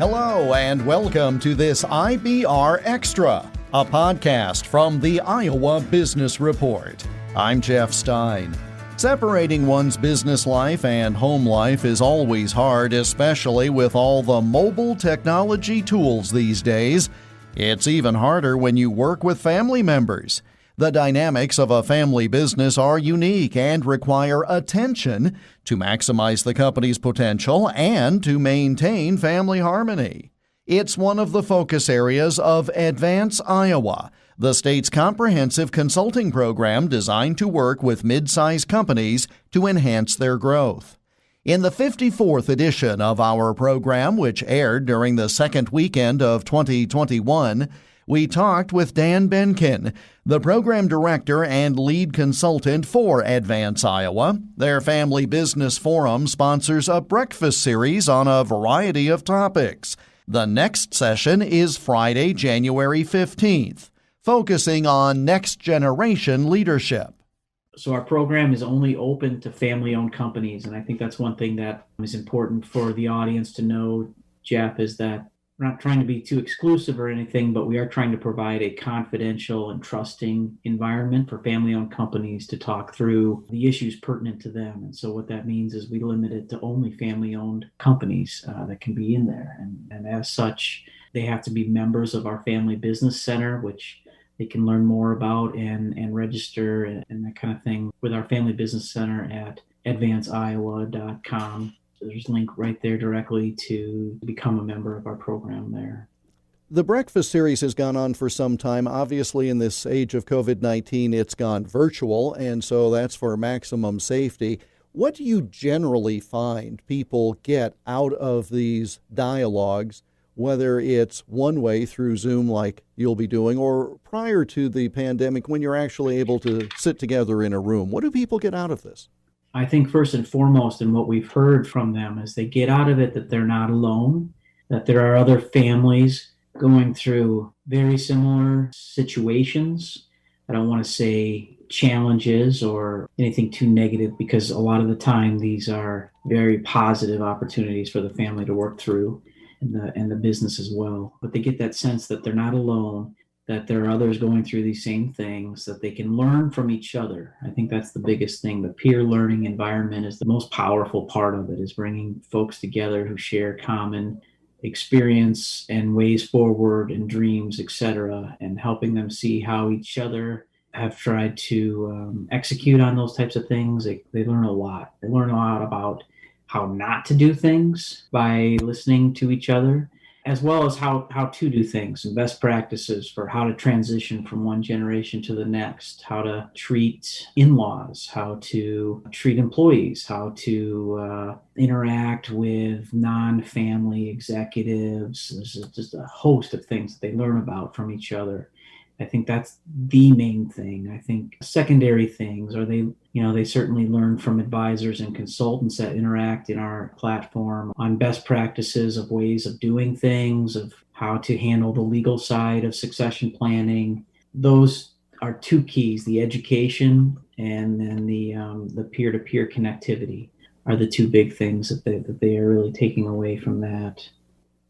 Hello and welcome to this IBR Extra, a podcast from the Iowa Business Report. I'm Jeff Stein. Separating one's business life and home life is always hard, especially with all the mobile technology tools these days. It's even harder when you work with family members. The dynamics of a family business are unique and require attention to maximize the company's potential and to maintain family harmony. It's one of the focus areas of Advance Iowa, the state's comprehensive consulting program designed to work with mid-sized companies to enhance their growth. In the 54th edition of our program, which aired during the second weekend of 2021, we talked with Dan Beenken, the program director and lead consultant for Advance Iowa. Their family business forum sponsors a breakfast series on a variety of topics. The next session is Friday, January 15th, focusing on next-generation leadership. So our program is only open to family-owned companies, and I think that's one thing that is important for the audience to know, Jeff, is that we're not trying to be too exclusive or anything, but we are trying to provide a confidential and trusting environment for family-owned companies to talk through the issues pertinent to them. And so what that means is we limit it to only family-owned companies that can be in there. And as such, they have to be members of our Family Business Center, which they can learn more about and register and that kind of thing with our Family Business Center at advanceiowa.com. There's a link right there directly to become a member of our program there. The breakfast series has gone on for some time. Obviously, in this age of COVID-19, it's gone virtual, and so that's for maximum safety. What do you generally find people get out of these dialogues, whether it's one way through Zoom like you'll be doing, or prior to the pandemic when you're actually able to sit together in a room? What do people get out of this? I think first and foremost, and what we've heard from them is they get out of it that they're not alone, that there are other families going through very similar situations. I don't want to say challenges or anything too negative, because a lot of the time these are very positive opportunities for the family to work through and the business as well. But they get that sense that they're not alone, that there are others going through these same things, that they can learn from each other. I think that's the biggest thing. The peer learning environment is the most powerful part of it, is bringing folks together who share common experience and ways forward and dreams, etc., and helping them see how each other have tried to execute on those types of things. They learn a lot. They learn a lot about how not to do things by listening to each other, as well as how to do things and best practices for how to transition from one generation to the next, how to treat in-laws, how to treat employees, how to interact with non-family executives. There's just a host of things that they learn about from each other. I think that's the main thing. I think secondary things are they certainly learn from advisors and consultants that interact in our platform on best practices of ways of doing things, of how to handle the legal side of succession planning. Those are two keys: the education and then the peer-to-peer connectivity are the two big things that they are really taking away from that.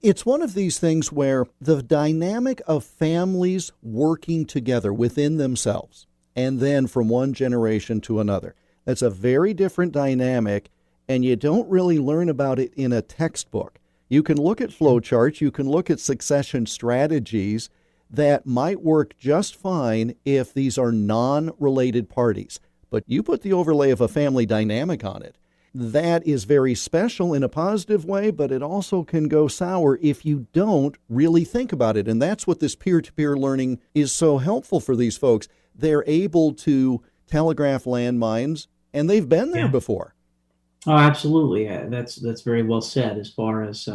It's one of these things where the dynamic of families working together within themselves and then from one generation to another, that's a very different dynamic, and you don't really learn about it in a textbook. You can look at flowcharts, you can look at succession strategies that might work just fine if these are non-related parties, but you put the overlay of a family dynamic on it. That is very special in a positive way, but it also can go sour if you don't really think about it. And that's what this peer-to-peer learning is so helpful for these folks. They're able to telegraph landmines, and they've been there before. Oh, absolutely. That's very well said. As far as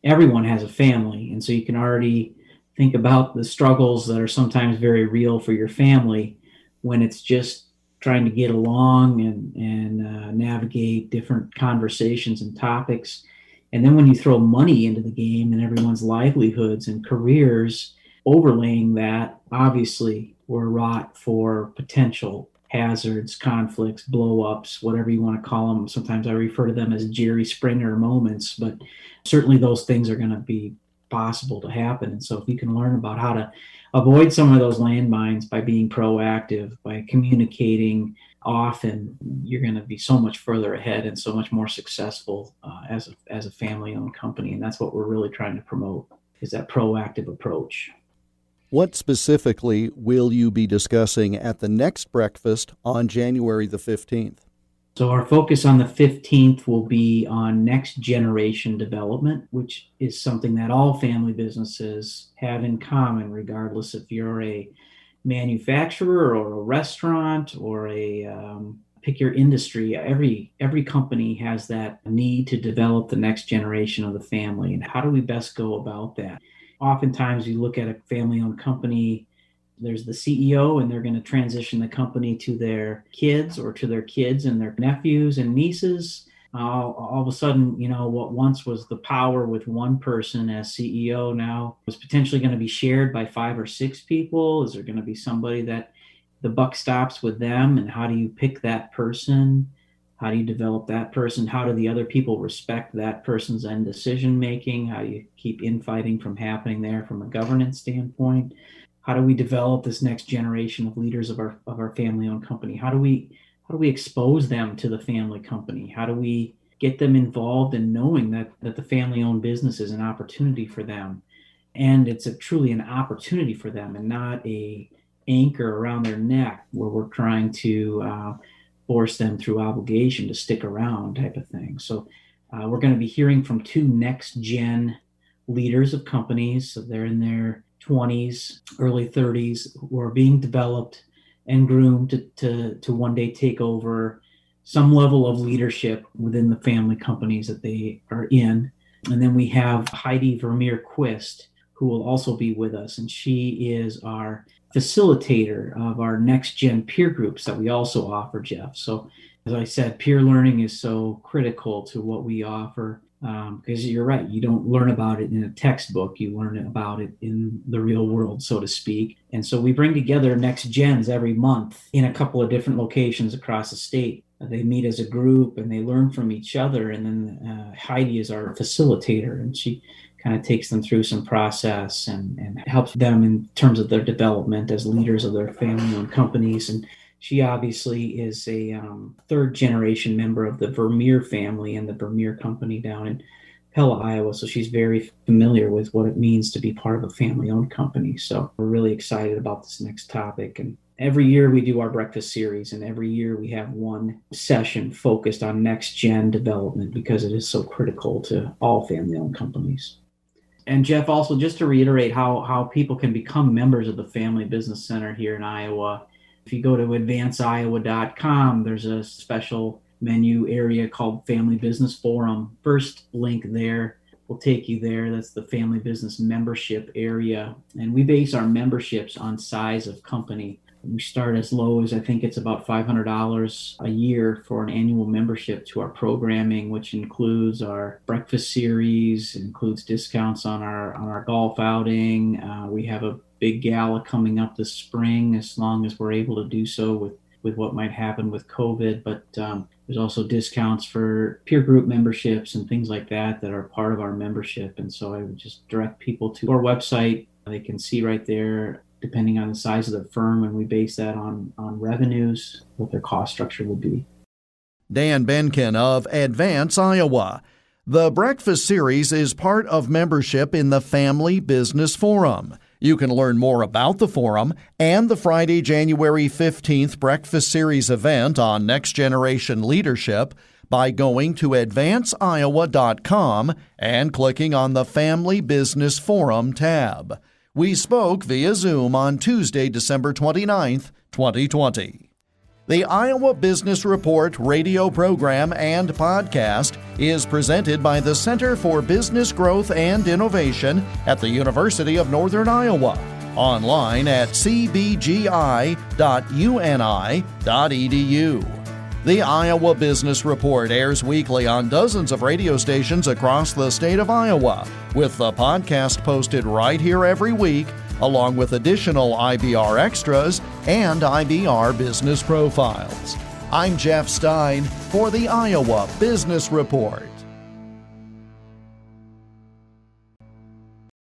everyone has a family, and so you can already think about the struggles that are sometimes very real for your family when it's just trying to get along and navigate different conversations and topics. And then when you throw money into the game and everyone's livelihoods and careers overlaying that, obviously we're wrought for potential hazards, conflicts, blow-ups, whatever you want to call them. Sometimes I refer to them as Jerry Springer moments, but certainly those things are going to be possible to happen. And so if you can learn about how to avoid some of those landmines by being proactive, by communicating often, you're going to be so much further ahead and so much more successful as a family-owned company. And that's what we're really trying to promote, is that proactive approach. What specifically will you be discussing at the next breakfast on January the 15th? So our focus on the 15th will be on next generation development, which is something that all family businesses have in common, regardless if you're a manufacturer or a restaurant or pick your industry. Every company has that need to develop the next generation of the family. And how do we best go about that? Oftentimes you look at a family-owned company, there's the CEO, and they're going to transition the company to their kids or to their kids and their nephews and nieces. All of a sudden, what once was the power with one person as CEO now is potentially going to be shared by 5 or 6 people. Is there going to be somebody that the buck stops with them? And how do you pick that person? How do you develop that person? How do the other people respect that person's end decision making? How do you keep infighting from happening there from a governance standpoint? How do we develop this next generation of leaders of our family-owned company? How do we expose them to the family company? How do we get them involved in knowing that the family-owned business is an opportunity for them, and it's truly an opportunity for them, and not a anchor around their neck where we're trying to force them through obligation to stick around type of thing. So we're going to be hearing from 2 next-gen leaders of companies. So they're in their 20s, early 30s, who are being developed and groomed to one day take over some level of leadership within the family companies that they are in. And then we have Heidi Vermeer-Quist, who will also be with us. And she is our facilitator of our next gen peer groups that we also offer, Jeff. So as I said, peer learning is so critical to what we offer, because you're right, you don't learn about it in a textbook, you learn about it in the real world, so to speak. And so we bring together next gens every month in a couple of different locations across the state. They meet as a group and they learn from each other. And then Heidi is our facilitator, and she kind of takes them through some process and helps them in terms of their development as leaders of their family-owned companies. And she obviously is a 3rd-generation member of the Vermeer family and the Vermeer company down in Pella, Iowa. So she's very familiar with what it means to be part of a family-owned company. So we're really excited about this next topic. And every year we do our breakfast series, and every year we have one session focused on next-gen development because it is so critical to all family-owned companies. And Jeff, also just to reiterate how people can become members of the Family Business Center here in Iowa, if you go to advanceiowa.com, there's a special menu area called Family Business Forum. First link there will take you there. That's the Family Business membership area. And we base our memberships on size of company. We start as low as, I think it's about $500 a year for an annual membership to our programming, which includes our breakfast series, includes discounts on our golf outing. We have a big gala coming up this spring, as long as we're able to do so with what might happen with COVID. But there's also discounts for peer group memberships and things like that are part of our membership. And so I would just direct people to our website. They can see right there, depending on the size of the firm, and we base that on revenues, what their cost structure would be. Dan Beenken of Advance Iowa. The breakfast series is part of membership in the Family Business Forum. You can learn more about the forum and the Friday, January 15th breakfast series event on Next Generation Leadership by going to advanceiowa.com and clicking on the Family Business Forum tab. We spoke via Zoom on Tuesday, December 29th, 2020. The Iowa Business Report radio program and podcast is presented by the Center for Business Growth and Innovation at the University of Northern Iowa. Online at cbgi.uni.edu. The Iowa Business Report airs weekly on dozens of radio stations across the state of Iowa, with the podcast posted right here every week along with additional IBR extras and IBR business profiles. I'm Jeff Stein for the Iowa Business Report.